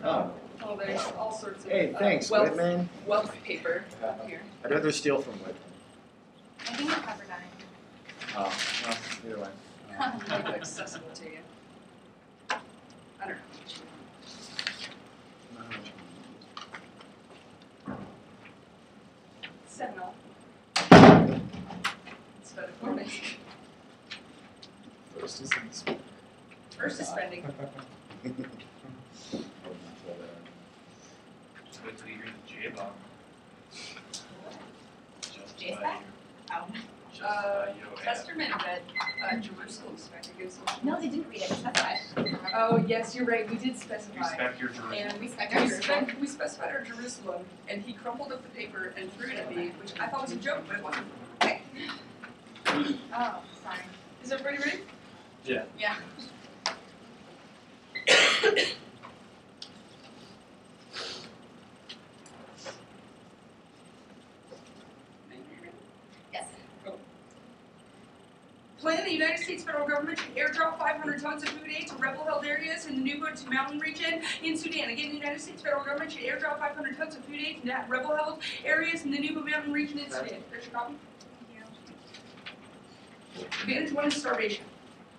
Oh. Oh, there's all sorts of Hey, thanks, Whitman. wealth paper here. I'd rather steal from Whitman. I think it's Pepperdine. Oh, well, either way. Make it accessible to you. I don't know what you want. Sentinel. It's better for me. First is First is spending. Wait till you hear the J-Bob. Jay's back? Oh. Testerman read Jerusalem Spec against No, they didn't read it. That's why. Oh, yes, you're right. We did specify. Respect your Jerusalem. And we specified our Jerusalem, and he crumpled up the paper and threw it at me, which I thought was a joke, but it wasn't. Okay. Oh, sorry. Is everybody ready? Yeah. Yeah. Yes. Plan the United States federal government to airdrop 500 tons of food aid to rebel-held areas in the Nuba Mountain region in Sudan. Again, the United States federal government should airdrop 500 tons of food aid to rebel-held areas in the Nuba Mountain region in Sudan. There's your copy. Advantage 1 is starvation.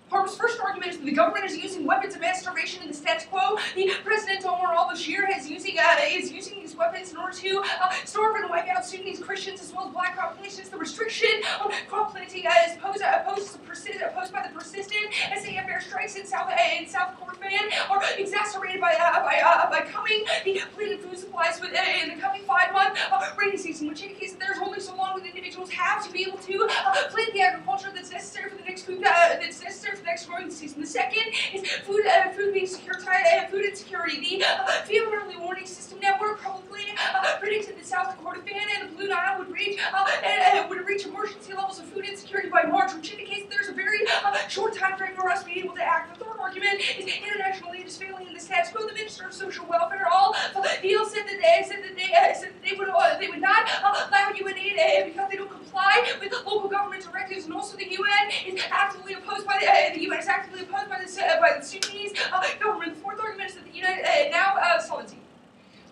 Harper's first argument is that the government is using weapons of mass starvation in the status quo. The President Omar al-Bashir is using these weapons in order to starve and wipe out Sudanese Christians as well as black populations. The restriction on crop planting is opposed by the persistent SAF airstrikes in South Kordofan are exacerbated by coming depleted food supplies in the coming 5-month rainy season, which indicates that there's only so long that individuals have to be able to plant the agriculture that's necessary for the next growing season. The second is food insecurity. The Famine Early Warning System Network publicly predicted that South Kordofan and the Blue Nile would reach emergency levels of food insecurity by March, which indicates that there's a very short time frame for us being able to act. The third argument is international aid is failing in the status quo. The Minister of Social Welfare, Deal, said that they would not allow UN aid because they don't comply with local government directives, and also the UN is actively opposed by the Sudanese government. The fourth argument is that the United sovereignty.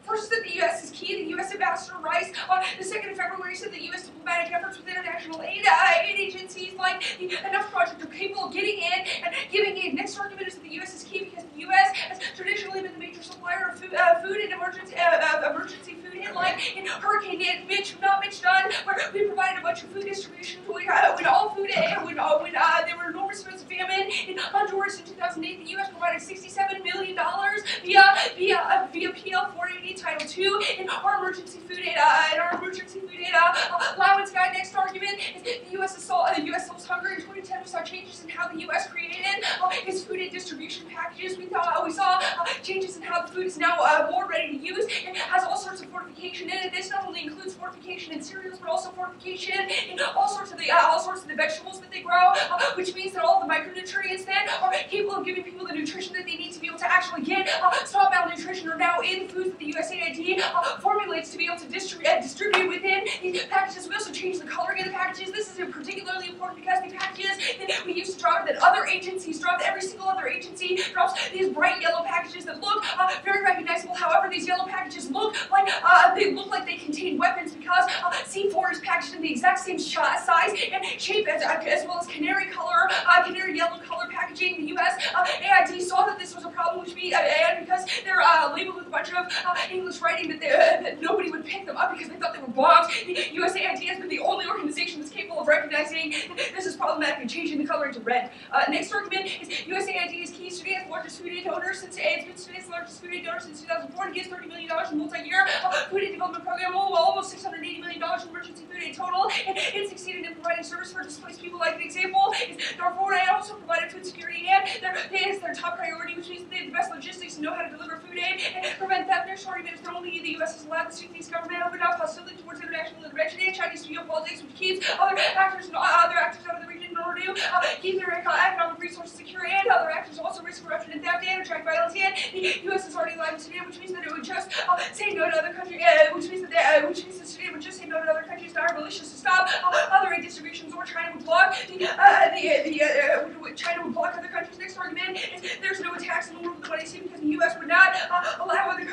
First is that the U.S. is key. The U.S. Ambassador Rice on the 2nd of February said that U.S. diplomatic efforts with international aid agencies like the Enough Project are capable of getting in and giving aid. Next argument is that the U.S. is key because the U.S. has traditionally been the major supplier of food and emergency food headline in Hurricane Mitch Dunn, where we provided a bunch of food distribution when there were enormous amounts of famine in Honduras in 2008. The U.S. provided $67 million via PL 480 Title II in our emergency food aid allowance guide. Next argument is the U.S. solves hunger. In 2010, we saw changes in how the U.S. created its food aid distribution packages. We saw changes in how the food is now more ready to use. It has all sorts of fortification in it. This not only includes fortification in cereals, but also fortification in all sorts of the vegetables that they grow, which means that all the micronutrients then are capable of giving people the nutrition that they need to be able to actually get stop malnutrition are now in foods that the USAID formulates to be able to distribute within these packages. We also changed the coloring of the packages. This is particularly important because the packages that we used to drop, that other agencies drop, every single other agency drops these bright yellow packages that look very recognizable. However, these yellow packages look like they contain weapons because C4 is packaged in the exact same size and shape as well as canary yellow color packaging. The US AID saw that this was a problem, and because they're labeled with a bunch of English writing that nobody would pick them up because they thought they were bombs. The USAID has been the only organization that's capable of recognizing this is problematic and changing the coloring to red. Next argument is USAID is key. Sudan's largest food aid donor since 2004 and gives $30 million in multi-year food aid development program, almost $680 million in emergency food aid total, and it succeeded in providing service for displaced people. Like an example is Darfur. I also provided food security, and is their top priority, which means that they have the best logistics and know how to deliver food aid and prevent theft. Their argument is not only the U.S. has allowed the Sudanese government open up hostility towards international intervention and Chinese geopolitics, which keeps other actors out of the region in order to keep their economic resources secure, and other actors also risk corruption and theft and attract violence. And the U.S. has already allowed Sudan, which means that it would just say no to other countries, which means that Sudan would just say no to other countries that are malicious to stop other aid distributions, or China would block China would block other countries. Next argument is there's no attacks in the world of the 20th because the U.S. would not allow other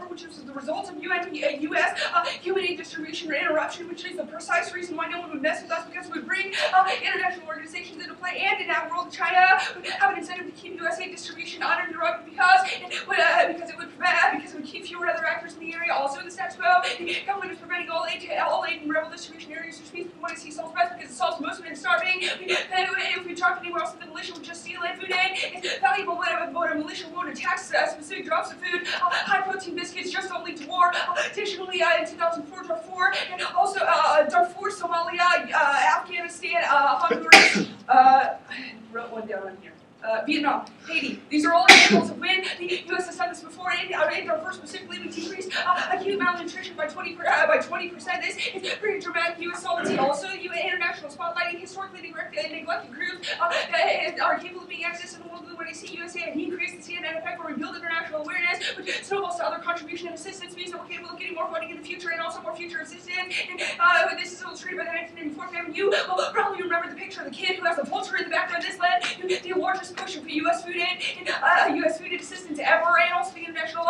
which is the result of U.S. Human aid distribution or interruption, which is the precise reason why no one would mess with us, because we bring international organizations into play, and in that world, China would have an incentive to keep U.S. aid distribution uninterrupted because it would keep fewer other actors in the area. Also, in the status quo, the government is preventing all aid in rebel distribution areas, which means we want to see solves best because it solves most of it starving. If we drop anywhere else, the militia would just steal food aid. It's valuable, but a militia won't attack specific drops of food. High-protein biscuits just don't lead to war. Additionally, in 2004, Darfur, and also Darfur, Somalia, Afghanistan, Honduras, I wrote one down on here. Vietnam, Haiti. These are all examples of when the U.S. has done this before. In Darfur specifically, we decreased acute malnutrition by 20%. This is pretty dramatic U.S. solvency. Also, international spotlighting historically neglected groups that are capable of being accessed in the world when they see USA and increase the CNN effect where we build international awareness, which snowballs to other contribution and assistance means that we're capable of getting more funding in the future and also more future assistance. And this is illustrated by the 1994 famine. You will probably remember the picture of the kid who has a vulture in the background. This led to the largest pushing for U.S. food aid and U.S. food aid assistance ever, and also the international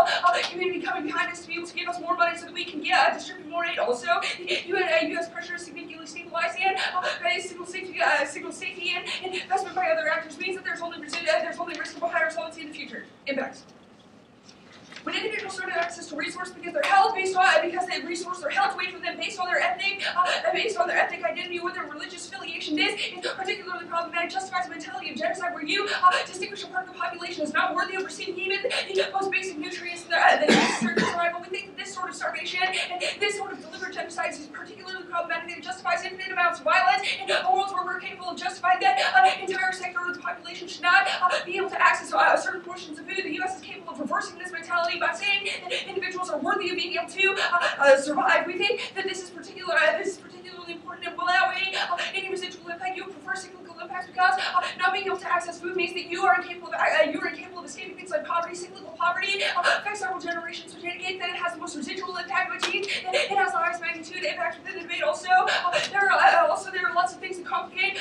community coming behind us to be able to give us more money so that we can distribute more aid. Also, U.S. pressure is significantly stabilized, and signal safety and investment by other actors means that there's only risk of a higher solvency in the future. Impacts. When individuals don't have access to resources because they're held because the resources are held away from them based on their ethnic identity or their religious affiliation, this is particularly problematic. Justifies the mentality of genocide, where you distinguish a part of the population as not worthy of receiving even the most basic nutrients that necessary for survival. We think that this sort of starvation and this sort of deliberate genocide is particularly problematic, and it justifies infinite amounts of violence in worlds where we're capable of justifying that entire sector of the population should not be able to access certain portions of food. The U.S. is capable of reversing this mentality by saying that individuals are worthy of being able to survive. We think that this is particularly important and will outweigh any residual impact. You prefer cyclical impacts because not being able to access food means that you are incapable of escaping things like poverty. Cyclical poverty affects several generations, which indicate that it has the most residual impact, which means that it has the highest magnitude impact within the debate. Also, there are lots of things that complicate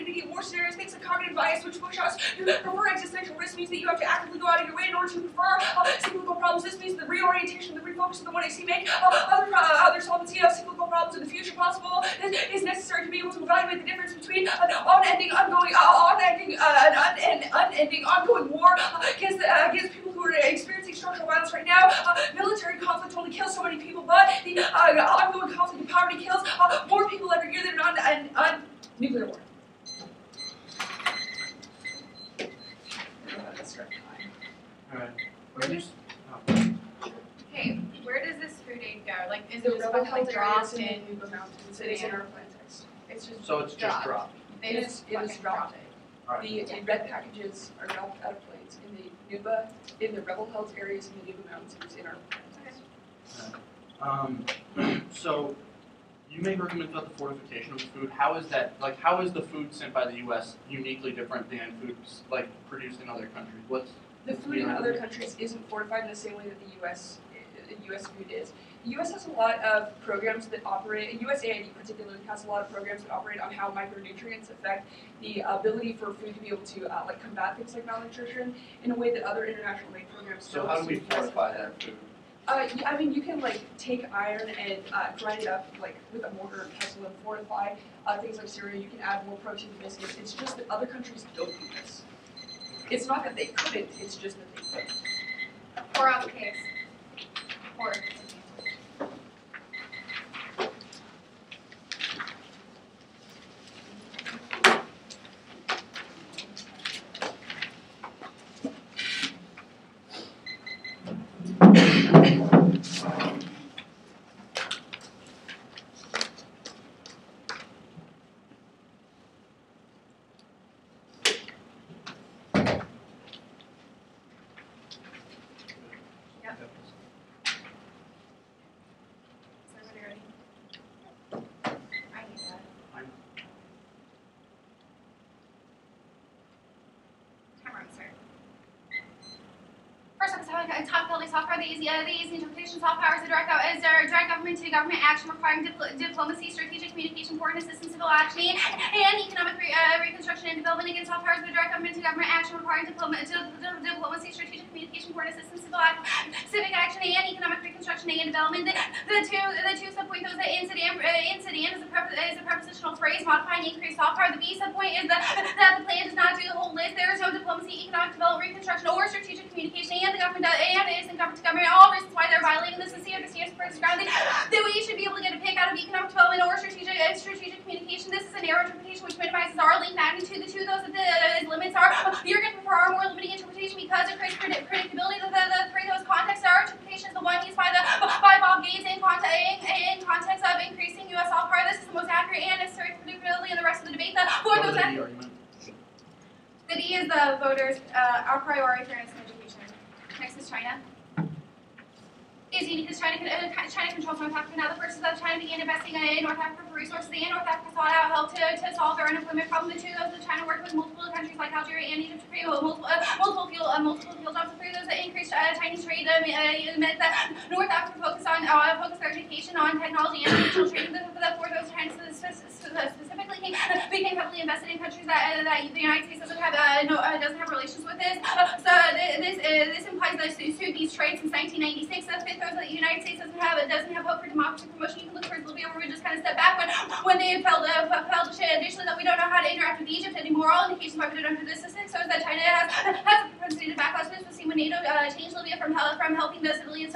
immediate war scenarios. Things like cognitive bias, which push us to prefer existential risk, means that you have to actively go out of your way in order to prefer cyclical problems. This means the reorientation, the refocus of the 1AC make other solvency of cyclical problems in the future possible is necessary to be able to evaluate the difference between an unending ongoing war against people who are experiencing structural violence right now. Military conflict only kills so many people, but the ongoing conflict and poverty kills more people every year than nuclear war. Alright. Okay, where does this food aid go? Like, is The it just rebel like held dropped areas in in? the Nuba Mountains. It is in our plan text. It's just So it's just dropped. They It just is fucking dropped. Alright. The red packages are dropped out of planes in the rebel held areas in the Nuba Mountains in our plan text. So you made recommend about the fortification of the food. How is that? Like, how is the food sent by the U.S. uniquely different than food like produced in other countries? The food in other countries isn't fortified in the same way that the U.S. food is. The U.S. has a lot of programs that operate. USAID particularly has a lot of programs that operate on how micronutrients affect the ability for food to be able to combat things like malnutrition in a way that other international aid programs don't. So how do we fortify that food? I mean, you can take iron and grind it up with a mortar and pestle and fortify things like cereal. You can add more protein to biscuits. It's just that other countries don't do this. It's not that they couldn't. It's just that they couldn't. Pour out the case. Pour. Is everybody ready? I need that. Timer on, sir. First up, top building software. The easy interpretation software is a direct government to government action requiring diplomacy, strategic communication, foreign assistance, civil action, and economic reconstruction and development. Again, software is the direct government to government action requiring diplomacy, strategic communication, foreign assistance, civic action, and economic reconstruction and development. The two subpoint those that incident is a prepositional phrase modifying increased soft power. The B subpoint is that the plan does not do the whole list. There is no diplomacy, economic development, reconstruction, or strategic communication, and the government isn't government to government. All reasons why they're violating this is the standards for grounding that we should be able to get a pick out of economic development or strategic communication. This is a narrow interpretation which minimizes our link magnitude. The two of those that the limits are. You're going to prefer our more limiting interpretation because it creates predictability. The three of those contexts are interpretations. The one used by Bob Gates in context of increasing U.S. soft power. This is the most accurate and necessary predictability in the rest of the debate. What was the D argument? The D is the voters' a priori fairness in education. Next is China. Is unique as China controls North Africa. Now the first is that China began investing in North Africa for resources, and North Africa sought out help to solve their unemployment problem. The two of those that China worked with multiple countries like Algeria and Egypt to create multiple field jobs. The three of those that increased Chinese trade meant that North Africa focused their education on technology and digital trade. The four of those China specifically became heavily invested in countries that the United States doesn't have relations with. This implies that these trades since 1996. The fifth that the United States doesn't have hope for democracy promotion. You can look towards Libya, where we just kind of step back when they failed to say additionally that we don't know how to interact with Egypt anymore. All indications why we don't do this system so is that China has a propensity to backlash. This was seen when NATO changed Libya from helping the civilians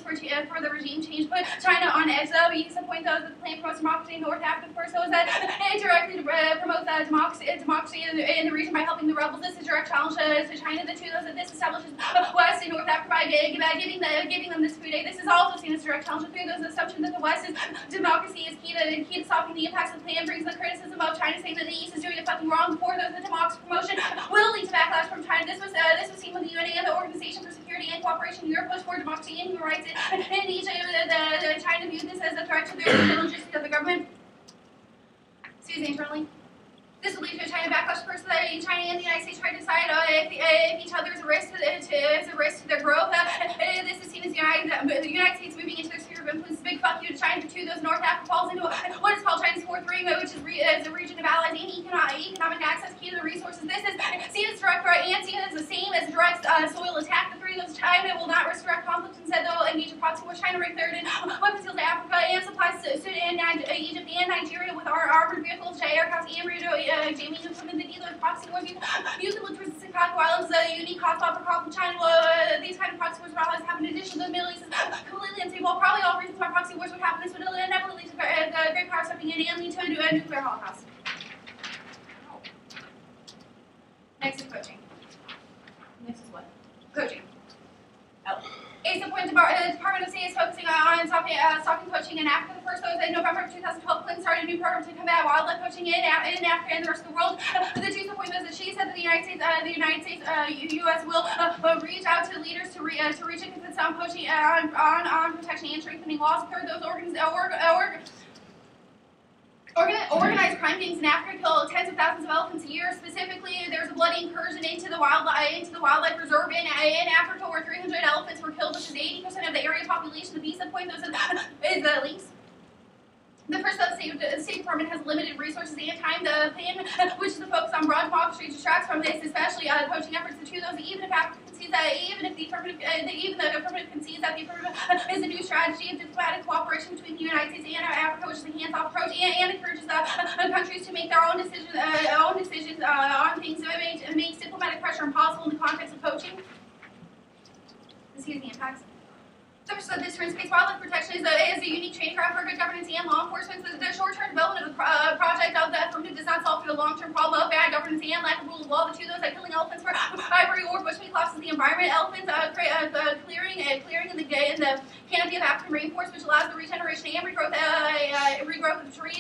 for the regime change, put China on edge. We used to point out that the plan promotes democracy in North Africa first, so is that it directly promotes democracy in the region by helping the rebels. This is a direct challenge to China. The two of those that this establishes West in North Africa by giving them this food aid. This is also seen as a direct challenge. Through those assumptions that the West is democracy is key to stopping the impacts of the plan brings the criticism of China saying that the East is doing it fucking wrong. Before those, the democracy promotion will lead to backlash from China. This was seen with the UN and the Organization for Security and Cooperation in Europe pushed for democracy and human rights in Egypt. China viewed this as a threat to the logistics of the government. Excuse me, internally. This will lead to a China backlash. First, China and the United States try to decide if each other is a risk to their growth. This is seen as the United States moving into their sphere of influence. Big fuck you to China. For two, those North Africa falls into what is called China's fourth ring, which is a region of allies and economic access key to the resources. This is seen as direct threat and seen as the same as direct soil attack. The three of those China will not risk direct conflict. Instead, they'll engage in proxy war. China ranked third in weapons sales to Africa and supplies to Sudan, Egypt, and Nigeria with armored vehicles, aircraft, and Jamie implemented either proxy wars. You can look for the Chicago Islands, a unique hotspot for conflict. China. These kind of proxy wars would always happen. In addition, the Middle East is completely unstable. Probably all reasons why proxy wars would happen. This would inevitably lead to great power stepping in and lead to a nuclear holocaust. Next is coaching. Next is what? Coaching. Oh. A subpoint the Department of State is focusing on stopping poaching in Africa. The first was in November of 2012. Clinton started a new program to combat wildlife poaching in Africa and the rest of the world. The two subpoint was that she said that the United States, U.S. will reach out to leaders to reach a consensus on poaching, on protection and strengthening laws. Third, those organized crime gangs in Africa kill tens of thousands of elephants a year. Specifically, there's a bloody incursion into the wildlife reserve in Africa where 300 elephants were killed, which is 80% of the area population. The B subpoint those is the links. The first the State Department has limited resources and time. The plan, which is the focus on broad democracy, distracts from this, especially poaching efforts. The two of those, even if Africa concedes that, even the affirmative concedes that the affirmative is a new strategy of diplomatic cooperation between the United States and Africa, which is a hands-off approach, and encourages countries to make their own decisions on things. So it makes diplomatic pressure impossible in the context of poaching. Excuse me, impacts. This space wildlife protection is a unique training ground for good governance and law enforcement. The short-term development of the project of the affirmative does not solve for the long-term problem of bad governance and lack of rule of law. The two of those like killing elephants for ivory or bushmeat collapses the environment. Elephants clearing in the canopy of African rainforest, which allows the regeneration and regrowth of trees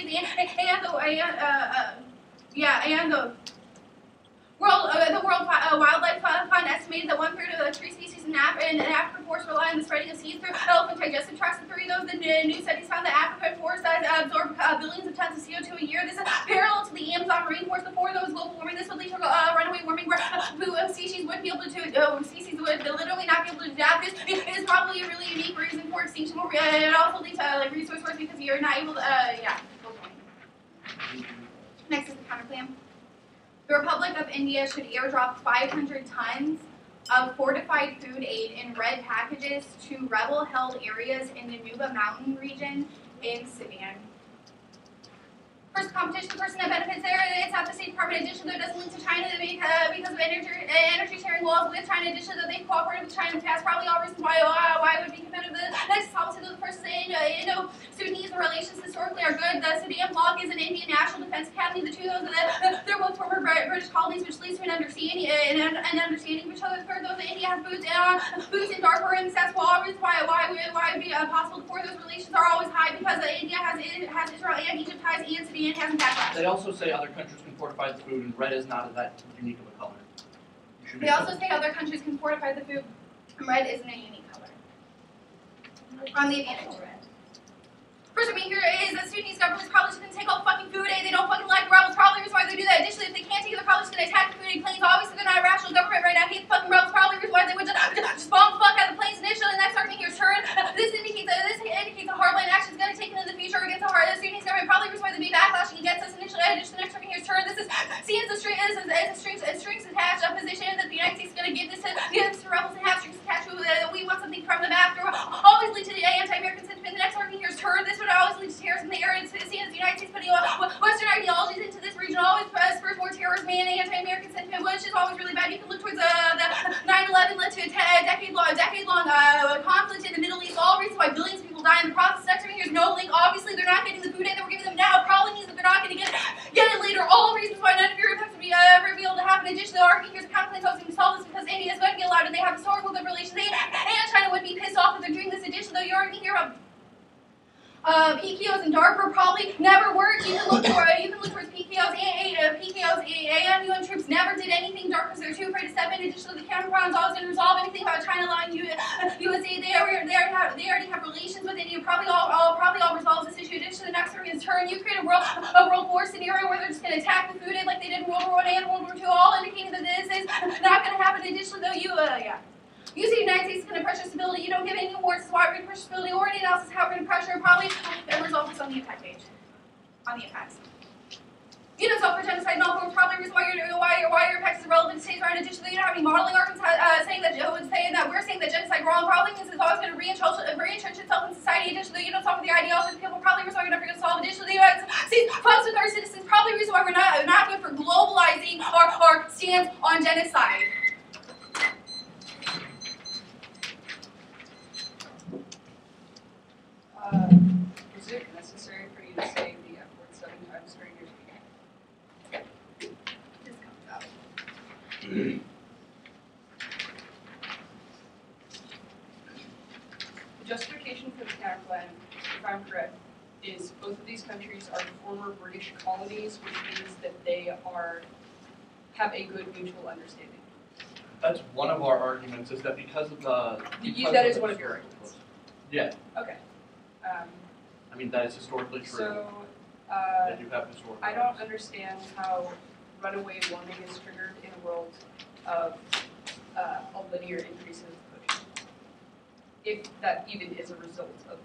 the World Wildlife Fund estimated that 1/3 of the tree species in African forests rely on the spreading of seeds through elephant digestive tracts. The three of those, the new studies found that African forests absorb billions of tons of CO2 a year. This is parallel to the Amazon rainforest. The four of those global warming. This would lead to runaway warming where species wouldn't be able to species would literally not be able to adapt. This is probably a really unique reason for extinction. It also leads to resource wars because you're not able to Next is the counter plan. The Republic of India should airdrop 500 tons of fortified food aid in red packages to rebel-held areas in the Nuba Mountain region in Sudan. First competition, the person that benefits there, it's not the State Department. Additionally, though, it doesn't link to China because of energy sharing laws with China. Additionally, though, they've cooperated with China in the past. Probably all reasons why it would be competitive. The next policy, though, the first is Indo-Sudanese relations historically are good. The Sudan bloc is an Indian National Defense Academy. The two, they're both former British colonies, which leads to an understanding of each other. Third, though, India has boots in Darfur, and that's all reasons why it would be possible. The fourth, those relations are always high because India has Israel and Egypt ties, and Sudan hasn't backlash. They also say other countries can fortify the food, and red is not that unique of a color. They also say other countries can fortify the food. Red isn't a unique color. On the advantage. First thing here is that Sudanese government is probably just going to take all the fucking food aid. They don't fucking like rebels. Probably the reason why they do that. Additionally, if they can't take it, they're probably just going to attack the food aid planes. Obviously, they're not a rational government right now. Hate the fucking rebels. Probably the reason why they would just bomb the fuck out of the planes initially, and that's starting here's turn. This indicates a hardline action is going to take in the future against the Sudanese government. Probably the reason why they be backlashing against us initially. Additionally, the next starting here's turn. This is seen as a strings attached position that the United States is going to give this to rebels and have strings attached to it. We want something from them after. Always lead to the anti-American sentiment. The next starting here's turn. This would always lead to terrorism in the area. It's seen as the United States putting Western ideologies into this region. Always spurs more terrorism and anti-American sentiment, which is always really bad. You can look towards the 9/11 led to a decade-long conflict in the Middle East. All reasons why billions of people die in the process. Next here's no link. Obviously, they're not getting the food aid that we're giving them now. It probably means that they're not going to get it later. All reasons why none of your impacts would be ever be able to happen. Additionally, the argument here's a counterclaim hosting to solve this because India is going to get allowed and they have historical good relations. And China would be pissed off if they're doing this. Additionally, though, you already hear about PKOs in Darfur probably never worked. You can look towards PKOs and UN troops never did anything in Darfur because they're too afraid to step in. Additionally, the counterpart is always going to resolve anything about China allowing USA. They already have relations with India. Probably all resolves this issue. Additionally, the next in turn, you create a World War scenario where they're just going to attack the food aid like they did in World War I and World War II, all indicating that this is not going to happen. Additionally, though, you see the United States is going to pressure stability. You don't give any awards as why we're going to pressure stability or any analysis how we're going to pressure. Probably it resolves this on the attack page. On the attacks. You know, for genocide and all forms, probably the reason why your impacts is relevant to states around. Additionally, you don't have any modeling arguments saying that we're saying that genocide wrong. Probably means it's always going to re-entrench itself in society. Additionally, you don't solve with the ideology of people. Probably the reason why we're never going to solve. Additionally, the United States funds with our citizens. Probably the reason why we're not good for globalizing our stance on genocide. Is it necessary for you to say the F word 7 times during your speech? This comes out. The justification for the counterclaim, if I'm correct, is both of these countries are former British colonies, which means that they have a good mutual understanding. That's one of our arguments, is that because of the... That is one of your arguments. Yeah. Okay. I mean, that is historically true. So, They do have historical I don't understand how runaway warming is triggered in a world of a linear increase in poaching, if that even is a result of.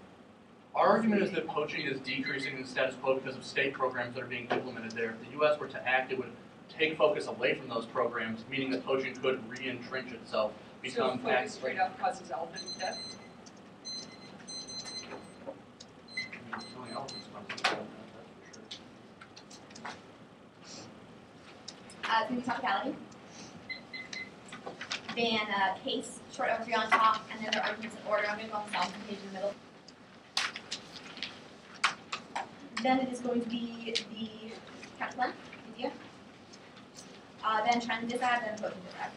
Our argument is that poaching is decreasing in the status quo because of state programs that are being implemented there. If the U.S. were to act, it would take focus away from those programs, meaning that poaching could re-entrench itself, become So focus straight up causes elephant death? Killing elephants causes death, that's for sure. Food toxicality. Then case, short overview on top, and then their arguments in order. I'm going to go on the bottom page in the middle. Then it is going to be the counterclaim, easier. Then trend disad, then voting disad.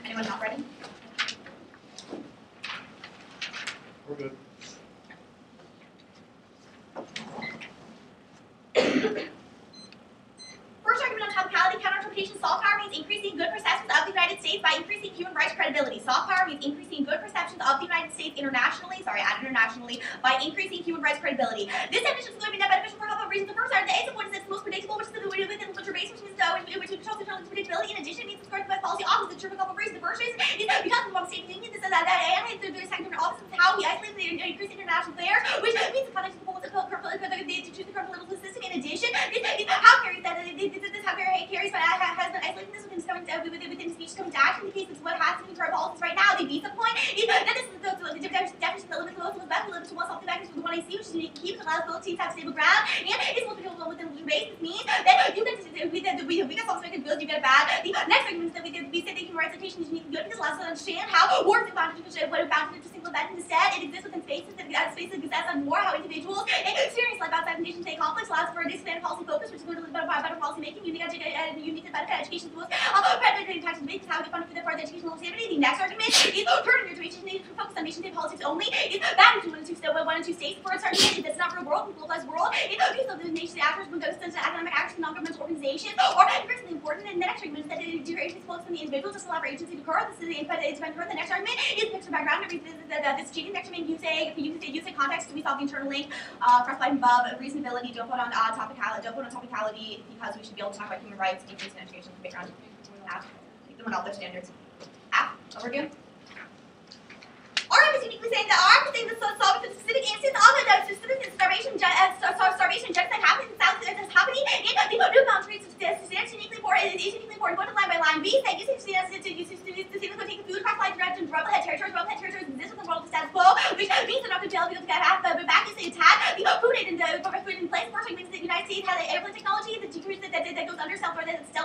Anyone not ready? We're good. First argument on toxicality, counter-interpretation, soft power means increasing good perceptions of the United States by increasing human rights credibility. Soft power means increasing good perceptions of the United States internationally by increasing human rights credibility. This definition is going to be net beneficial for a couple of reasons. The first are the A support is the most predictable, which is the within the literature base, which controls the predictability. In addition, it means it's going to be policy opposite for a couple of reasons. The first reason is because of the state union, this is that and the second office is how he isolates the increasing international players, which means the connection to the current political system right now. The visa point is that this is the definition that limits the most best limits to one self factors for the one I see, which is unique to keep, which allows both teams to have stable ground, and it's multiple within the race. This means that you get we get something good, you get a bad. The next argument is that we say that human rights citation is unique and good because it allows us to understand how wars are bounded into single event. Instead, it exists within spaces that exist on war, how individuals experience life outside of nation-state conflicts, allows for a expanded policy focus, which is going to lead to better policy making, unique to benefit education tools, predatory tax and how to fund for the educational activity. The next argument is turning your education to focus on nation-state politics only. Is bad into one and two states for a certain nation that's not real world, globalized world. It these of the nation actors when goes to academic actors, non-governmental organizations, or increasingly important. And the next argument is that it is focused on the individual to allow for agency to occur. This is the independent. The next argument is picture background. This cheating. Next argument, use context to be solved the internal link. Cross-line above reasonability. Don't put on topicality because we should be able to talk about human rights, decrease in education, background. Take them on all their standards. Overview. Argument is uniquely saying that our thing that's solving the specific instance of the specific starvation genocide happening in South is happening in the new boundaries of this is uniquely important. It is uniquely important. Going to line by line. B say using students to take food across lines directions, rebel head territories exist in the world of status quo, which means they're not going to be able to get half the back is the attack. The food in place. First means that the United States has an airplane technology that decreases that goes under stealth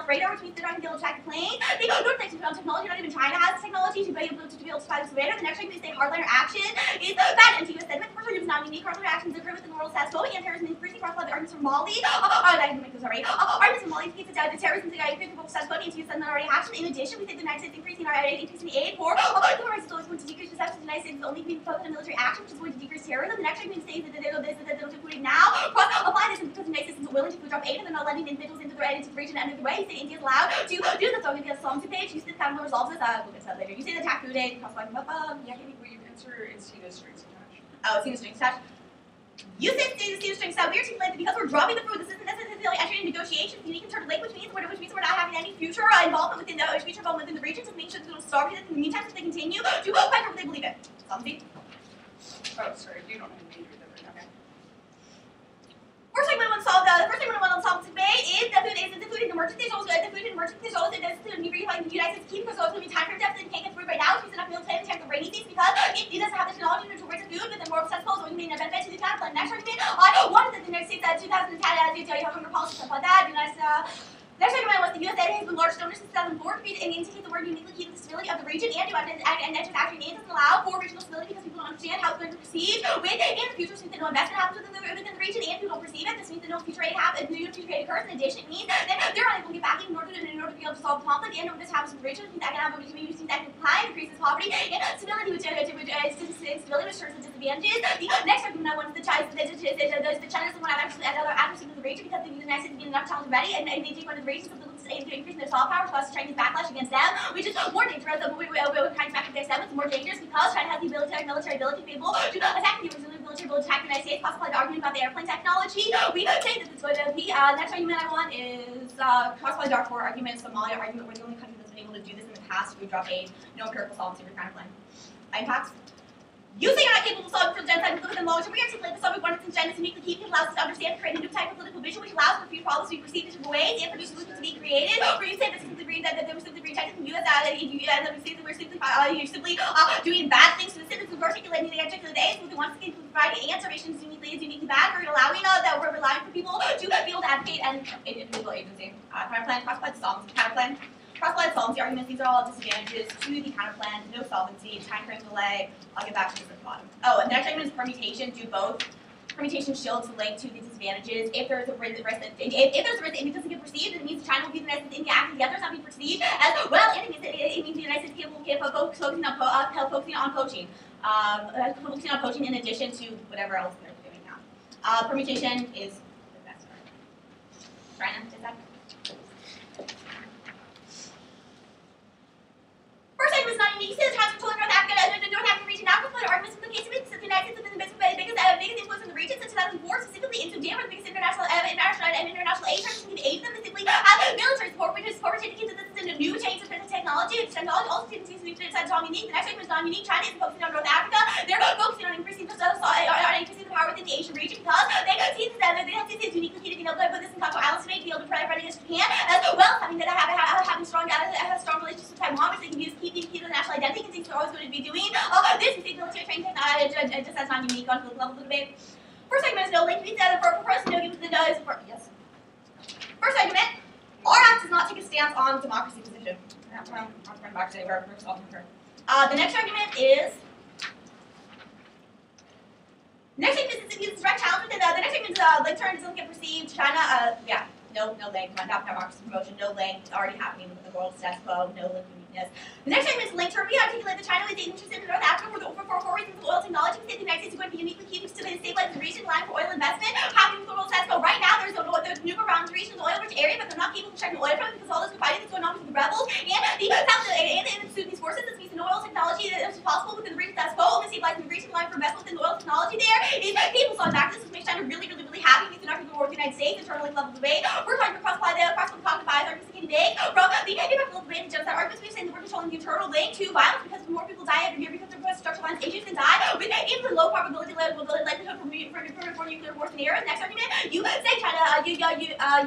radar, which means they're not going to be able to attack the plane. The North technology, not even China has technology to be able to fly this radar. The next thing we say hardliner action is bad anti-US sentiment. First argument is not unique. Hardliner actions occur within the world status quo. Anti-terrorism is increasing across the arguments from Mali. I didn't make this already. Arguments from Mali indicates that the terrorism is increasing the status quo. Anti-US sentiment already action. In addition, we think the United States increasing aid for human rights is always going to decrease reception. The United States is only being focused on military action, which is going to decrease terrorism. The next argument states that they'll do it now. Apply this because the United States is willing to drop aid and they're not letting individuals into the region and the way. You say India is allowed to do this. So I'm going to get a Solomon page. You say the family resolves this. We'll get to that later. You say the attack food aid. Yeah, will you answer Instana's strings attached? Oh, it's strings attached. You said the strings attached. We articulate that because we're dropping the food, this isn't necessarily entering negotiations. Unique in terms of lake, which means we're not having any future involvement within the region. So make sure that it'll starve it. In the meantime, so they continue to fight for what they believe in. Something. Oh, sorry, you don't have a major there right now. First thing we want to solve debate is the food in emergencies. Also, the food in emergencies also does to like the United States keep because also be time frame deficit and can't get food right now, which means enough meal plan in terms of rainy season because it doesn't have the technology to raise the food, but the more accessible is going to be a benefit to the kind of plan. Next argument, one is that the United States 2010 hunger policy stuff like that. Next argument was the USA has been large donors since 2004 and indicate the word uniquely key to the stability of the region and to factory needs doesn't allow for regional stability because people don't understand how it's going to proceed with in the future since no investment happens within the region and people don't perceive it. This means that no future aid occurs. In addition, it means that they're unable to get back in order to be able to solve the conflict and when this happens in the region, it means economic decline, increases poverty, and stability which turns into disadvantages. The next argument I want is the China's the one advocating of the region because the United States is enough talent already and they take one of the regions of the increasing their soft power plus Chinese backlash against them, which is more dangerous than we kind of back against them. It's more dangerous because China has the military ability to be able to attack the original military ability to attack the United States, possibly the argument about the airplane technology. We say that it's going to be next argument I want is cross-by Darfur argument, Somalia argument. We're the only country that's been able to do this in the past. We drop aid, no empirical solvency for kind of plan. Impacts. You say you're not capable of solving for genocide within law, so we articulate the subject one instance to uniquely keep it allows us to understand and create a new type of political vision which allows for future problems to be perceived in different ways and for new solutions to be created. Or you say that they were simply rejected from you as and we say that we're simply doing bad things to the citizens. We're articulating the objective of the day, so we want to provide answers is uniquely bad. We're allowing that we're relying for people to be able to advocate and individual agency. Counterplan, cross-applied solvency, counterplan. Cross-applied solvency arguments, these are all disadvantages to the counterplan, no solvency, time frame delay. I'll get back to this at the bottom. Oh, and the next argument is permutation, do both. Permutation shields relate to the disadvantages. If there's a risk that India doesn't get perceived, it means China will be the United States India acting together, it's not being perceived as well, and it means the United States will focusing on poaching in addition to whatever else they're doing now. Permutation is the best part. China, is that? First time was not unique. You see the transfer to North African region now completed arguments in the case of it, since the United States has been the biggest influence in the region since 2004, specifically in Sudan, where the biggest international aid sources to aid them, basically military support, which is support to indicate that this is a new change of technology. Technology also seems to be non-unique. The next argument is non-unique. China isn't focusing on North Africa. They're focusing on increasing the power within the Asian region because they see that they have to see it's uniquely key to being able to put this in Congo Islands to be able to fight against Japan, as well as having strong relationships with Taiwan, which they can use keep the national identity and doing this. We say military training just as non-unique on the level a little bit. First argument is no link. We said for us no given the does. Yes. First argument, our act does not take a stance on democracy position. The next argument is. Next argument is uses direct challenge within the next argument is link term doesn't get perceived. China, no link, not democracy promotion, no link. It's already happening with the world status quo, no link uniqueness. The next argument is link term. We articulate that China is interested in North Africa for reasons of oil technology. We say the United States is going to be uniquely key to stabilize the region, line for oil investment. Happening with the world status quo. Right now, there's numerous around the region, the oil-rich area, but they're not capable of extracting oil from it because all this fighting that's going on with the rebels and the Sudanese forces. This means no oil technology that is possible within the region status quo. Only stabilizing the region, line for investment within the oil technology there is people saw back. This makes China really happy. They're not going to go war with the United States. Internally level debate. We're trying to cross-apply the arguments that can debate from the international debate and genocide arguments. We're saying that we're controlling the internal link to violence because more people die every year because of structural violence issues and die with even low probability likelihood for nuclear war scenarios. Next argument, you say China. You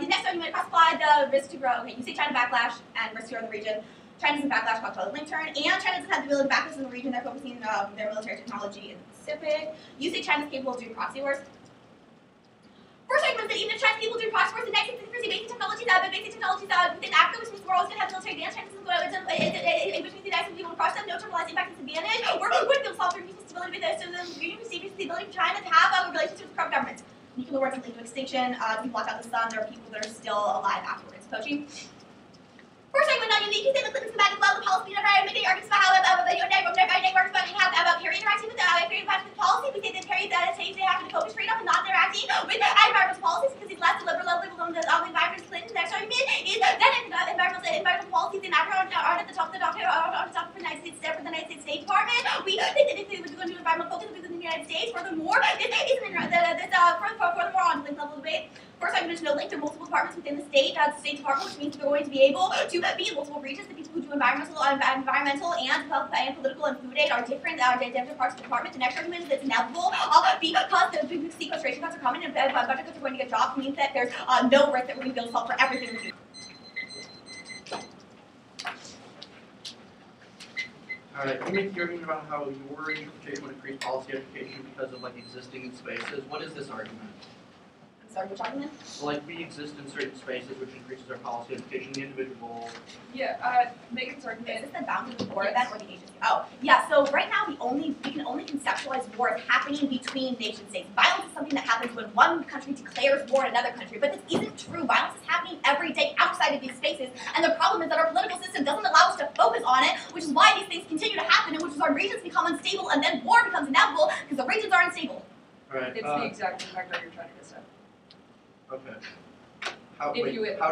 next argument cross-apply the risk to grow. Okay, you say China backlash and risk to grow in the region. China's in backlash caused by the link turn, and China doesn't have the ability to backlash in the region. They're focusing their military technology in the Pacific. You say China's capable of doing proxy wars. First argument is that even if China's capable of doing proxy wars, the next thing is basic technologies within Africa, which means we're always going to have military advantage. China doesn't go out which means the United States will be able to crush them, no terminalized impact disadvantage. We're going to be able to solve the regional stability with this, so the region receives the ability of China to have relationships with corrupt governments. Nuclear war doesn't lead to extinction. We block out the sun. There are people that are still alive afterwards. Poaching. First argument, not unique. You say the clip is about the policy. Never making arguments about how about Perry interacting with Perry interacting with policy. We say that Perry says they have to focus freedom and not interacting with environmental policies because he's less liberal on the environmental Clinton. The next argument is that environmental policies in Africa are at the top of the United States State Department. We think that if we were going to do environmental focus within the United States, furthermore, this isn't furthermore on link level debate. First argument is no link. There are multiple departments within the State Department, which means they're going to be able to be in multiple regions. The people who do environmental and political and food aid are different parts of the department. The next argument is it's inevitable because the sequestration cuts are coming and budget cuts are going to get dropped. It means that there's no risk that we're going to be able to solve for everything in the future. Alright, you make the argument about how your interpretation would increase policy education because of existing spaces. What is this argument? Sorry, which argument? Well, we exist in certain spaces, which increases our policy education, the individual. Yeah, Megan's argument. Is this the boundary of war event or the agency? Oh, yeah, so right now we can only conceptualize war as happening between nation states. Violence is something that happens when one country declares war on another country, but this isn't true. Violence is happening every day outside of these spaces, and the problem is that our political system doesn't allow us to focus on it, which is why these things continue to happen, and which is why regions become unstable, and then war becomes inevitable, because the regions are unstable. Right. It's the exact impact that you're trying to get at. Okay. How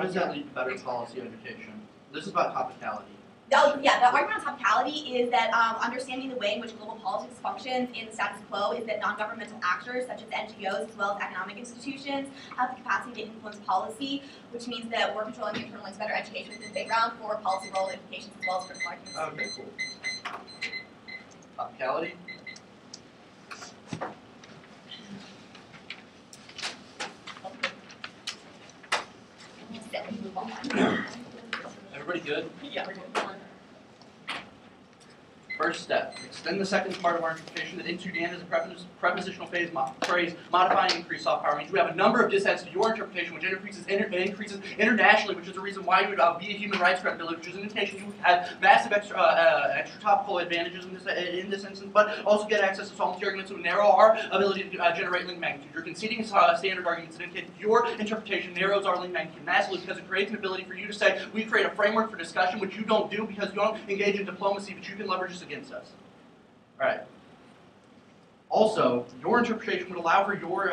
does that lead to better policy education? This is about topicality. The argument on topicality is that understanding the way in which global politics functions in the status quo is that non-governmental actors, such as NGOs as well as economic institutions, have the capacity to influence policy, which means that we're controlling the internal links, better education within the background for policy role implications as well as critical arguments. Okay, cool. Topicality? Everybody good? Yeah. First step, extend the second part of our interpretation that in Sudan is a prepositional phrase modifying increased soft power means we have a number of dissents to your interpretation, which increases internationally, which is the reason why you would be a human rights credibility, which is an indication you have massive extra topical advantages in this instance, but also get access to solvency arguments that would narrow our ability to generate link magnitude. You're conceding standard arguments that indicate your interpretation narrows our link magnitude massively because it creates an ability for you to say we create a framework for discussion, which you don't do because you don't engage in diplomacy, but you can leverage this against us. All right. Also, your interpretation would allow for your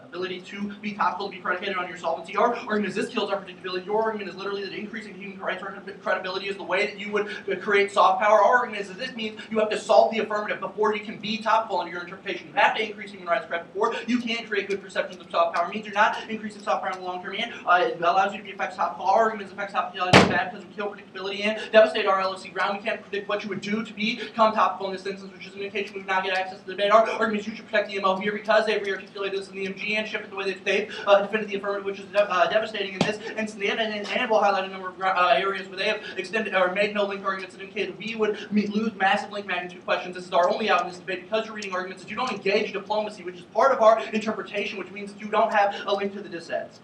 ability to be topical, to be predicated on your solvency. Our argument is this kills our predictability. Your argument is literally that increasing human rights credibility is the way that you would create soft power. Our argument is that this means you have to solve the affirmative before you can be topical under your interpretation. You have to increase human rights credit before you can create good perceptions of soft power. It means you're not increasing soft power in the long term, and it allows you to be effective topical. Our argument is effective topicality is bad because we kill predictability and devastate our LOC ground. We can't predict what you would do to become topical in this instance, which is an indication interpretation, we would not get access to the debate. Our argument is you should protect the ML here because they've re-articulated this in the MG and shipped it the way they've defended the affirmative, which is devastating in this instance, and will highlight a number of areas where they have extended or made no link arguments that indicate that we would lose massive link magnitude questions. This is our only out in this debate because you're reading arguments that you don't engage diplomacy, which is part of our interpretation, which means that you don't have a link to the dissents.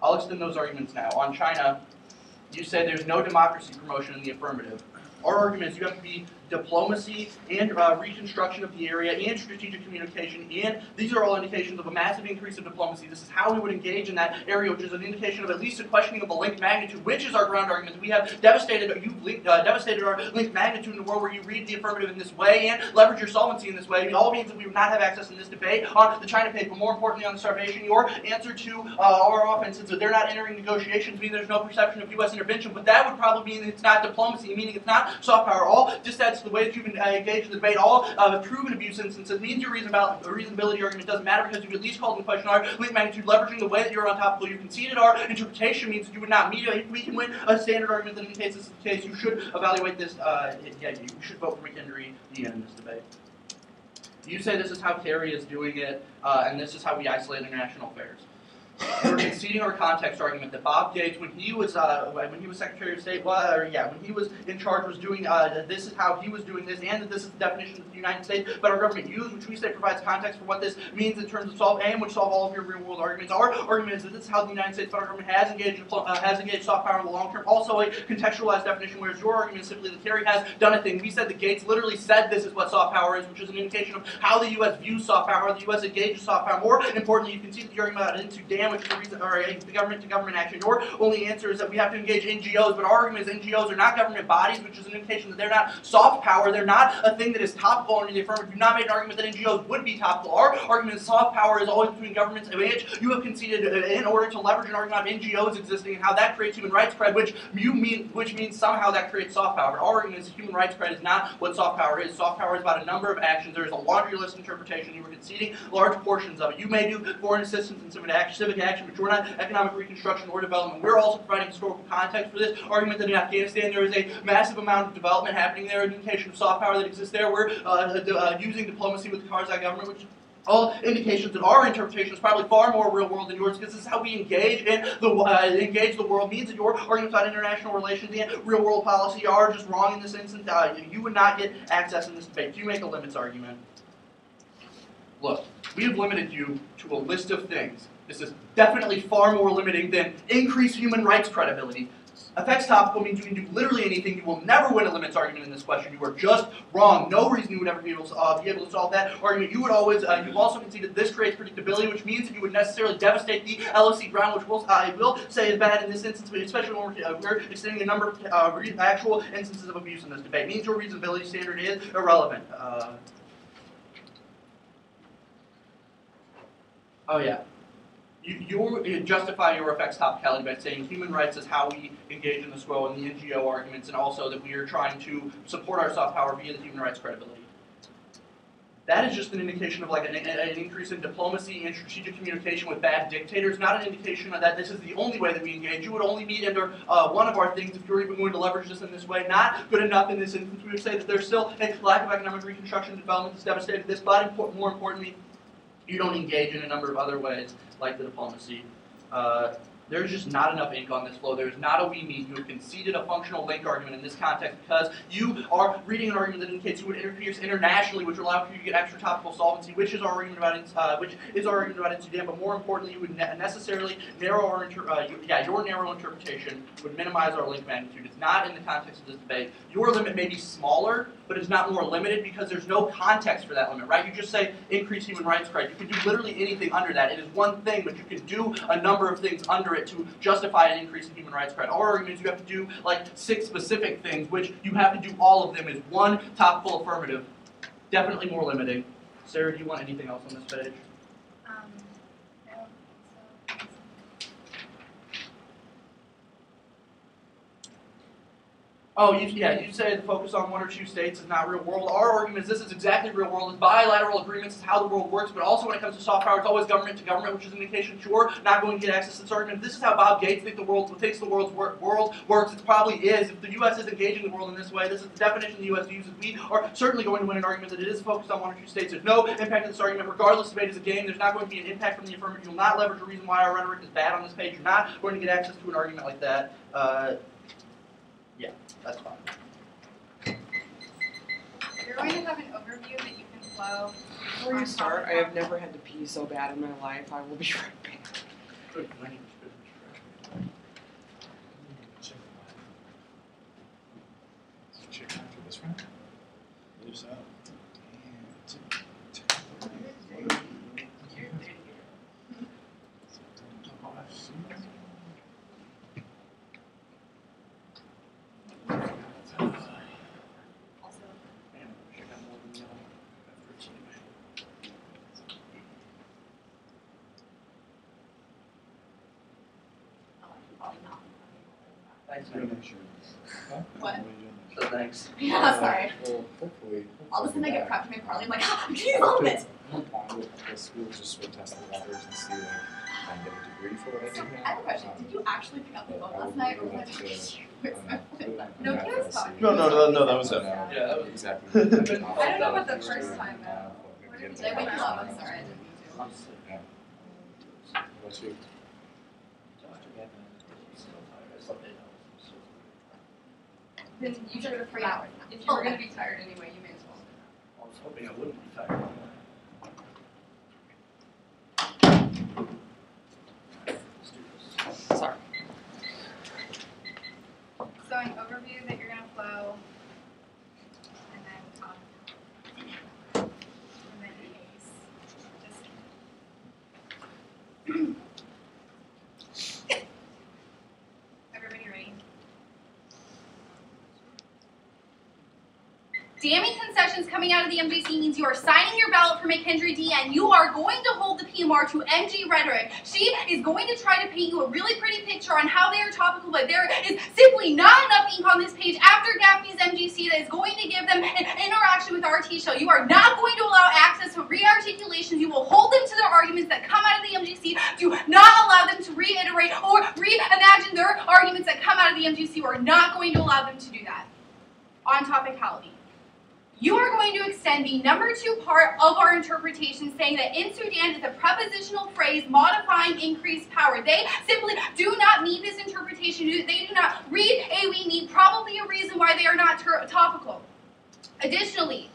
I'll extend those arguments now. On China, you say there's no democracy promotion in the affirmative. Our argument is you have to be diplomacy and reconstruction of the area and strategic communication, and these are all indications of a massive increase of diplomacy. This is how we would engage in that area, which is an indication of at least a questioning of a link magnitude, which is our ground argument. We have devastated our link magnitude in a world where you read the affirmative in this way and leverage your solvency in this way. It all means that we would not have access in this debate on the China paper, more importantly on the starvation. Your answer to our offense is that they're not entering negotiations, meaning there's no perception of U.S. intervention, but that would probably mean it's not diplomacy, meaning it's not soft power. All just adds to the way that you've engaged in the debate. All proven abuse instances means your reasonability argument doesn't matter because you've at least called into question our link magnitude, leveraging the way that you're on topical. You conceded our interpretation means that you would not meet. If we can win a standard argument that indicates this is the case, you should evaluate this. You should vote for McHenry in this debate. You say this is how Kerry is doing it, and this is how we isolate international affairs. We're conceding our context argument that Bob Gates, when he was Secretary of State, when he was in charge, was doing this is how he was doing this, and that this is the definition that the United States federal government used, which we say provides context for what this means in terms of solve all of your real world arguments. Our argument is that this is how the United States federal government has engaged soft power in the long term. Also, a contextualized definition, whereas your argument is simply that Kerry has done a thing. We said that Gates literally said this is what soft power is, which is an indication of how the U.S. views soft power, how the U.S. engages soft power. More importantly, you can see that you're argument about into damage the reason, or the government-to-government action. Your only answer is that we have to engage NGOs, but our argument is NGOs are not government bodies, which is an indication that they're not soft power. They're not a thing that is topical under the affirmative. You've not made an argument that NGOs would be topical. Our argument is soft power is always between governments and which you have conceded in order to leverage an argument of NGOs existing and how that creates human rights cred, which means somehow that creates soft power. But our argument is human rights cred is not what soft power is. Soft power is about a number of actions. There is a laundry list interpretation. You were conceding large portions of it. You may do foreign assistance and civic action, but you're not economic reconstruction or development. We're also providing historical context for this argument that in Afghanistan there is a massive amount of development happening there, an indication of soft power that exists there. We're using diplomacy with the Karzai government, which all indications that our interpretation is probably far more real world than yours, because this is how we engage in the world. Means that your arguments about international relations and real world policy are just wrong in this instance. You would not get access in this debate. Do you make a limits argument? Look, we have limited you to a list of things. This is definitely far more limiting than increased human rights credibility. Affects topical means you can do literally anything. You will never win a limits argument in this question. You are just wrong. No reason you would ever be able to solve that argument. You would always, you've also conceded this creates predictability, which means that you would necessarily devastate the LOC ground, which I will say is bad in this instance, but especially when we're extending a number of actual instances of abuse in this debate. It means your reasonability standard is irrelevant. You justify your effects topicality by saying human rights is how we engage in the SWO and the NGO arguments, and also that we are trying to support our soft power via the human rights credibility. That is just an indication of like an increase in diplomacy and strategic communication with bad dictators, not an indication that this is the only way that we engage. You would only meet under one of our things if you're even going to leverage this in this way. Not good enough in this instance. We would say that there's still a lack of economic reconstruction and development that's devastated this, but more importantly, you don't engage in a number of other ways, like the diplomacy. There's just not enough ink on this flow. There's not a we meet. You have conceded a functional link argument in this context because you are reading an argument that indicates you would interfere internationally, which would allow for you to get extra topical solvency, which is our argument about Sudan. But more importantly, you would necessarily narrow your narrow interpretation would minimize our link magnitude. It's not in the context of this debate. Your limit may be smaller, but it's not more limited because there's no context for that limit, right? You just say increase human rights credit. You can do literally anything under that. It is one thing, but you can do a number of things under it to justify an increase in human rights credit. Our argument is you have to do like 6 specific things, which you have to do all of them as one topical affirmative. Definitely more limiting. Sarah, do you want anything else on this page? No. Oh, you say the focus on one or two states is not real world. Our argument is this is exactly real world. It's bilateral agreements is how the world works, but also when it comes to soft power, it's always government to government, which is an indication, sure, not going to get access to this argument. If this is how Bob Gates thinks the world works, it probably is. If the U.S. is engaging the world in this way, this is the definition the U.S. uses. We are certainly going to win an argument that it is focused on one or two states. There's no impact of this argument, regardless if it is a game. There's not going to be an impact from the affirmative. You'll not leverage a reason why our rhetoric is bad on this page. You're not going to get access to an argument like that. Yeah, that's fine. You're going to have an overview that you can flow. Before you start, I have never had to pee so bad in my life. I will be right back. Good. Check after this one. I believe so. Thanks, And, man. What? So thanks. Yeah, sorry. Well, hopefully. All of a sudden I get prepped for my party. I'm like, I'm getting all of it. The school just swim test the waters and see if I can get a degree for what I So, do now. I have a question. Did you actually pick up the phone last night, or was that just No, he was talking. No, that was it. Yeah, that was Exactly. I don't know about the first time, though. Did I wake you up? I'm sorry, I didn't mean to. I'm sick. Yeah. What's you? Then you should have 3 hours now. If you were going to be tired anyway, you may as well. I was hoping I wouldn't be tired. Let's do this. Sorry. So an overview that you're going to flow, and then talk, and then EAs. Everybody ready? Damning concessions coming out of the MJC means you are signing your ballot for McHenry D, and you are going to hold the PMR to MG rhetoric. She is going to try to paint you a really pretty picture on how they are topical, but there is simply not enough ink on this page after Gaffney's MGC that is going to give them an interaction with RT show. You are not going to allow access to re-articulations. You will hold them to their arguments that come out of the MGC. Do not allow them to reiterate or reimagine their arguments that come out of the MGC. You are not going to allow them to do that. On topicality. You are going to extend the number 2 part of our interpretation saying that in Sudan is a prepositional phrase modifying increased power. They simply do not need this interpretation. They do not read a we need probably a reason why they are not topical. Additionally,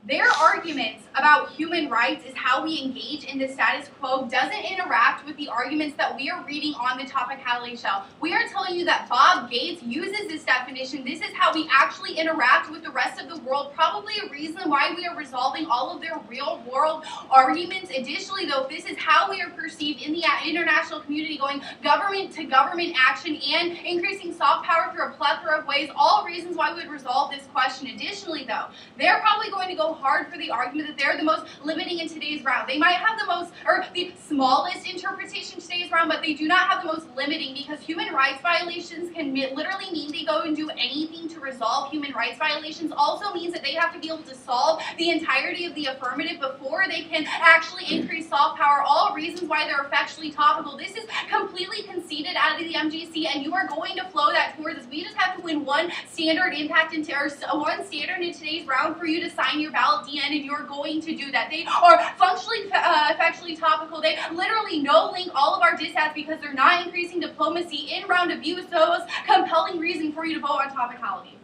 their arguments about human rights is how we engage in the status quo doesn't interact with the arguments that we are reading on the topicality shell. We are telling you that Bob Gates uses this definition. This is how we actually interact with the rest of the world. Probably a reason why we are resolving all of their real world arguments. Additionally, though, if this is how we are perceived in the international community, going government to government action and increasing soft power through a plethora of ways, all reasons why we would resolve this question. Additionally, though, they're probably going to go hard for the argument that they're the most limiting in today's round. They might have the most, or the smallest interpretation today's round, but they do not have the most limiting because human rights violations can literally mean they go and do anything to resolve human rights violations. Also means that they have to be able to solve the entirety of the affirmative before they can actually increase soft power. All reasons why they're effectually topical. This is completely conceded out of the MGC, and you are going to flow that towards us. We just have to win one standard impact into, or one standard in today's round for you to sign your ballot DN, and you're going to do that. They are functionally, effectually topical. They literally no link all of our dissats because they're not increasing diplomacy in round of views, so it's compelling reason for you to vote on topicality.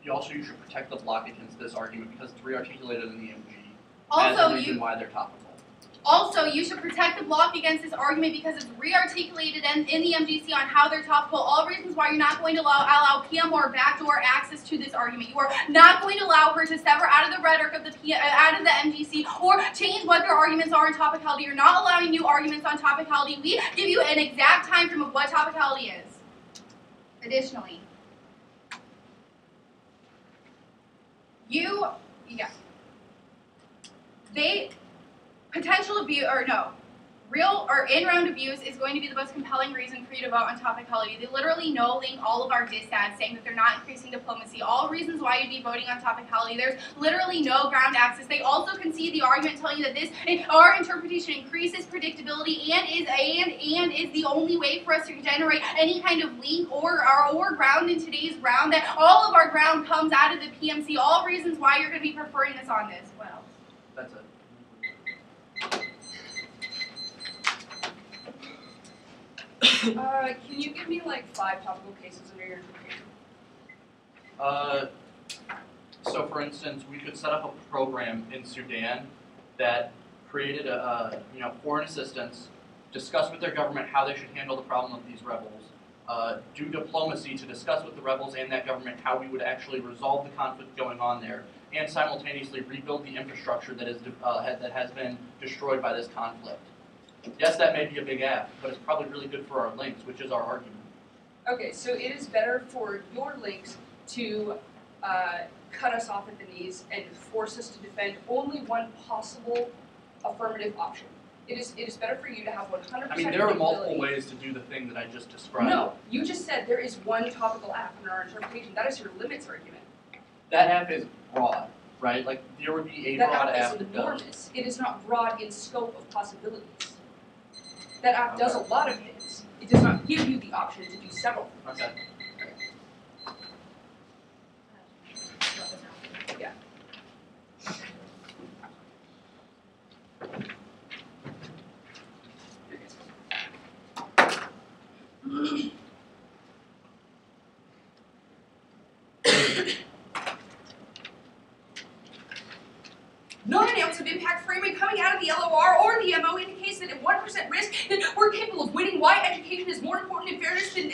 You should protect the block against this argument because it's re-articulated in the MG as Also, the reason why they're topical. Also, you should protect the block against this argument because it's re-articulated in the MGC on how they're topical. All reasons why you're not going to allow PM or backdoor access to this argument. You are not going to allow her to sever out of the rhetoric of the out of the MGC or change what their arguments are in topicality. You're not allowing new arguments on topicality. We give you an exact time frame of what topicality is. Additionally, potential abuse, or no, Real or in-round abuse is going to be the most compelling reason for you to vote on topicality. They literally no-link all of our diss ads saying that they're not increasing diplomacy. All reasons why you'd be voting on topicality. There's literally no ground access. They also concede the argument telling you that this, our interpretation increases predictability and is the only way for us to generate any kind of link or ground in today's round. That all of our ground comes out of the PMC. All reasons why you're going to be preferring this on this. What else? That's it. Can you give me like 5 topical cases under your interpretation? So for instance, we could set up a program in Sudan that created foreign assistance, discuss with their government how they should handle the problem of these rebels, do diplomacy to discuss with the rebels and that government how we would actually resolve the conflict going on there, and simultaneously rebuild the infrastructure that has been destroyed by this conflict. Yes, that may be a big ask, but it's probably really good for our links, which is our argument. Okay, so it is better for your links to cut us off at the knees and force us to defend only one possible affirmative option. It is better for you to have 100%. I mean, there are multiple ways to do the thing that I just described. No, you just said there is one topical app under our interpretation. That is your limits argument. That app is broad, right? Like, there would be a That broad app app is that does. enormous. It is not broad in scope of possibilities. That app does a lot of things. It does not give you the option to do several things. Okay. Yeah. Non-announced of impact framing coming out of the LOR or the MO indicates that at 1% risk that we're capable of winning. Why education is more important in fairness than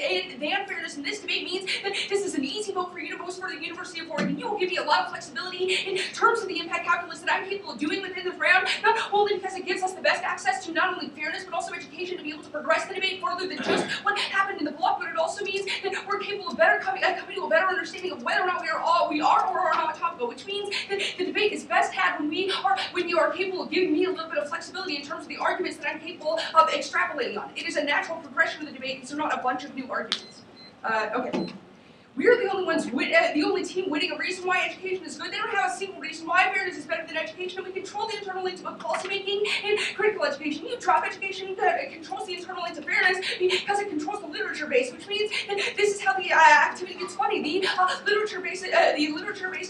fairness in this debate means that this is an easy vote for you to vote for the University of Oregon. You will give me a lot of flexibility in terms of the impact calculus that I'm capable of doing within this round, not only because it gives us the best access to not only fairness but also education to be able to progress the debate further than just what happened in the block, but it also means that we're capable of coming to a better understanding of whether or not we are or are not topical, which means that the debate is best had when you are capable of giving me a little bit of flexibility in terms of the arguments that I'm capable of extrapolating on. It is a natural progression of the debate. These are not a bunch of new arguments. Okay. We are the only ones, the only team winning a reason why education is good. They don't have a single reason why fairness is better than education, and we control the internal links of policymaking and critical education. You drop education that controls the internal links of fairness because it controls the literature base, which means that this is how the activity gets funny. The literature base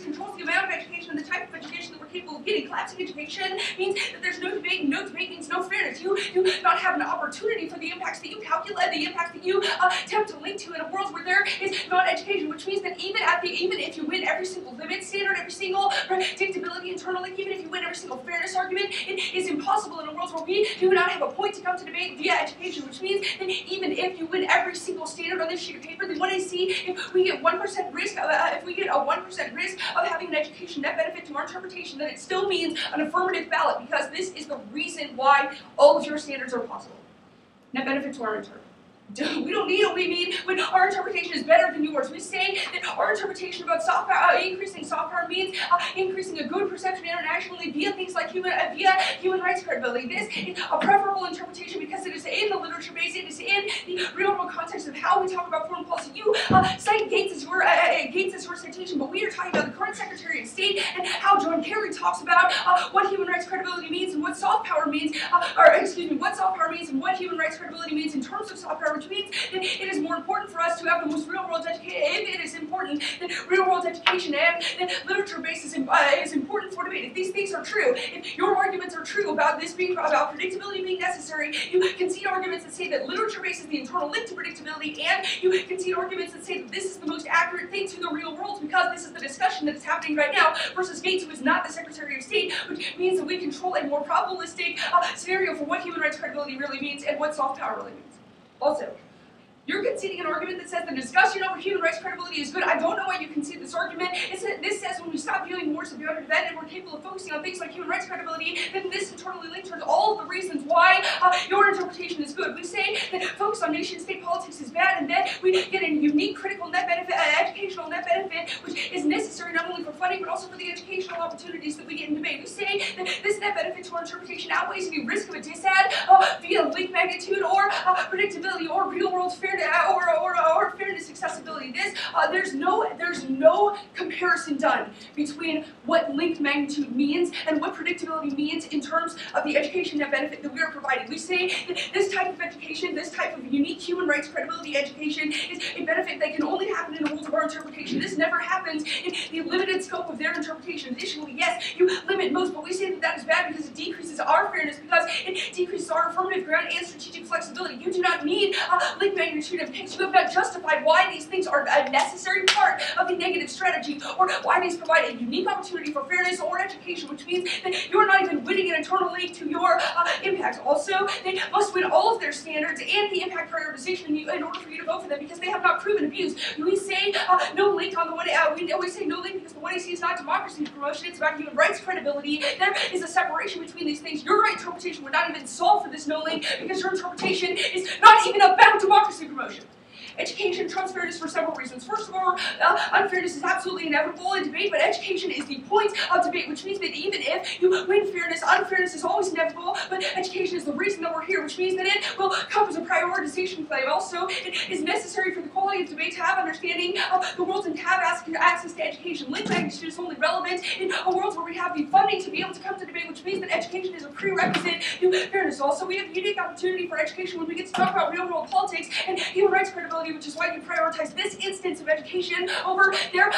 controls the amount of education and the type of education that we're capable of getting. Collapsing education means that there's no debate, and no debate means no fairness. You do not have an opportunity for the impacts that you calculate, the impacts that you attempt to link to in a world where there is not education. Which means that even if you win every single limit standard, every single predictability internal link, even if you win every single fairness argument, it is impossible in a world where we do not have a point to come to debate via education. Which means that even if you win every single standard on this sheet of paper, then what I see if we get 1% risk, if we get a 1% risk of having an education net benefit to our interpretation, then it still means an affirmative ballot because this is the reason why all of your standards are possible. Net benefit to our interpretation. We don't need it. We mean when our interpretation is better than yours. We say that our interpretation about soft power, increasing soft power means increasing a good perception internationally via things like human rights credibility. This is a preferable interpretation because it is in the literature base. It is in the real-world context of how we talk about foreign policy. You cite Gates as your citation, but we are talking about the current Secretary of State and how John Kerry talks about what human rights credibility means and what soft power means, what soft power means and what human rights credibility means in terms of soft power. Which means that it is more important for us to have the most real-world education. If it is important that real-world education and that literature base is important for debate. If these things are true, if your arguments are true about this being about predictability being necessary, you concede arguments that say that literature base is the internal link to predictability, and you concede arguments that say that this is the most accurate thing to the real world because this is the discussion that is happening right now versus Gates, who is not the Secretary of State, which means that we control a more probabilistic scenario for what human rights credibility really means and what soft power really means. Also, you're conceding an argument that says the discussion over human rights credibility is good. I don't know why you concede this argument. This says when we stop viewing wars of beyond event and we're capable of focusing on things like human rights credibility, then this internally links towards all of the reasons why your interpretation is good. We say that focus on nation-state politics is bad, and then we get a unique critical net benefit, educational net benefit, which is necessary not only for funding but also for the educational opportunities that we get in debate. We say that this net benefit to our interpretation outweighs any risk of a disad via link magnitude or predictability or real-world fairness or fairness accessibility. There's no comparison done between what linked magnitude means and what predictability means in terms of the education net benefit that we are providing. We say that this type of education, this type of unique human rights credibility education is a benefit that can only happen in the rules of our interpretation. This never happens in the limited scope of their interpretation. Additionally, yes, you limit most, but we say that that is bad because it decreases our fairness, because it decreases our affirmative ground and strategic flexibility. You do not need link magnitude and PICs. You have not justified why these things are a necessary part of the negative strategy, or why these provide a unique opportunity for fairness or education, which means that you are not even winning an internal link to your impact. Also, they must win all of their standards and the impact prioritization in order for you to vote for them, because they have not proven abuse. We say no link on the one. We say no link because the 1AC is not democracy promotion. It's about human rights credibility. There is a separation between these things. Your right interpretation would not even solve for this no link, because your interpretation is not even about democracy promotion. Education trumps fairness for several reasons. First of all, unfairness is absolutely inevitable in debate, but education is the point of debate, which means that even if you win fairness, unfairness is always inevitable, but education is the reason that we're here, which means that it will come as a prioritization claim. Also, it is necessary for the quality of debate to have understanding of the world and have access to education. Link magnitude is only relevant in a world where we have the funding to be able to come to debate, which means that education is a prerequisite to fairness. Also, we have a unique opportunity for education when we get to talk about real-world politics and human rights credibility, which is why you prioritize this instance of education over their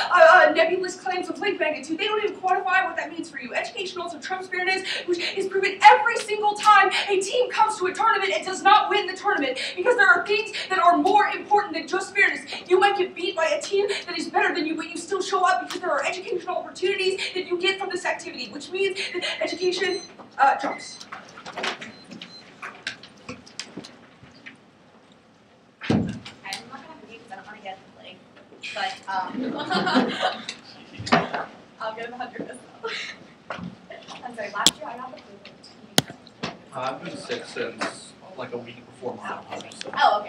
nebulous claims of link magnitude. They don't even quantify what that means for you. Education also trumps fairness, which is proven every single time a team comes to a tournament and does not win the tournament, because there are things that are more important than just fairness. You might get beat by a team that is better than you, but you still show up because there are educational opportunities that you get from this activity, which means that education trumps. But I'll give him 100 this though. I'm sorry, last year I got the blue. I've been sick since like a week before marathon. So. Oh,